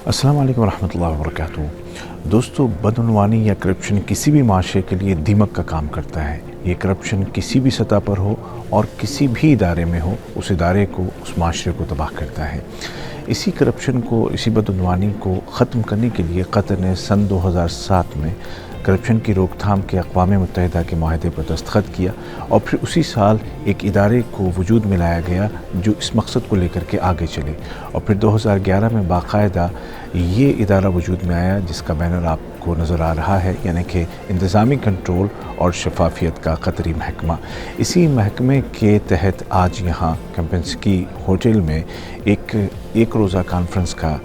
अस्सलाम वालेकुम रहमतुल्लाहि व बरकातुहू। दोस्तों, बदعنवानी या करप्शन किसी भी माशरे के लिए दीमक का काम करता है। ये करप्शन किसी भी सतह पर हो और किसी भी इदारे में हो, उस इदारे को, उस माशरे को तबाह करता है। इसी करप्शन को, इसी बदعنवानी को ख़त्म करने के लिए कतर ने सन 2007 में करप्शन की रोकथाम के अक़वाम मुत्तहिदा के माहदे पर दस्तखत किया और फिर उसी साल एक इदारे को वजूद में लाया गया जो इस मकसद को लेकर के आगे चले। और फिर 2011 में बाकायदा ये इदारा वजूद में आया जिसका बैनर आपको नज़र आ रहा है, यानी कि इंतज़ामी कंट्रोल और शफाफियत का कतरी महकमा। इसी महकमे के तहत आज यहाँ कैंपेंसकी होटल में एक रोज़ा कॉन्फ्रेंस का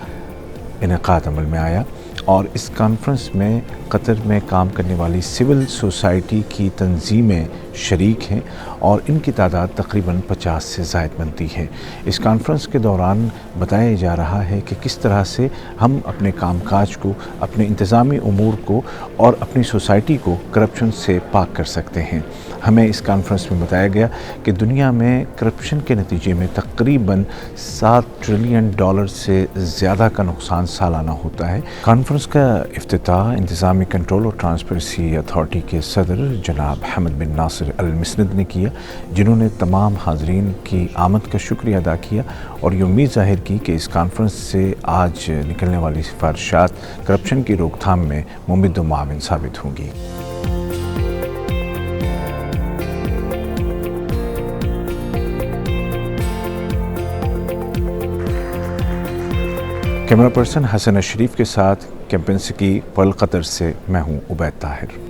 इनेकाद अमल में आया और इस कॉन्फ्रेंस में कतर में काम करने वाली सिविल सोसाइटी की तंजीमें शरीक हैं और इनकी तादाद तकरीबन 50 से ज़ायद बनती है। इस कॉन्फ्रेंस के दौरान बताया जा रहा है कि किस तरह से हम अपने कामकाज को, अपने इंतज़ामी उमूर को और अपनी सोसाइटी को करप्शन से पाक कर सकते हैं। हमें इस कॉन्फ्रेंस में बताया गया कि दुनिया में करप्शन के नतीजे में तकरीबन $7 ट्रिलियन से ज़्यादा का नुकसान सालाना होता है। कॉन्फ्रेंस का इफ्तिताह इंतज़ामी कंट्रोल और ट्रांसपेरेंसी अथॉरिटी के सदर जनाब हमद बिन नासिर अल मिस्नद ने किया, जिन्होंने तमाम हाज़रीन की आमद का शुक्रिया अदा किया और ये उम्मीद ज़ाहिर की कि इस कॉन्फ्रेंस से आज निकलने वाली सिफारिशात करप्शन की रोकथाम में मुमिद व मुआविन साबित होंगी। कैमरा पर्सन हसन अशरीफ के साथ कैंपेंसकी पर्ल कतर से मैं हूँ उबैद ताहिर।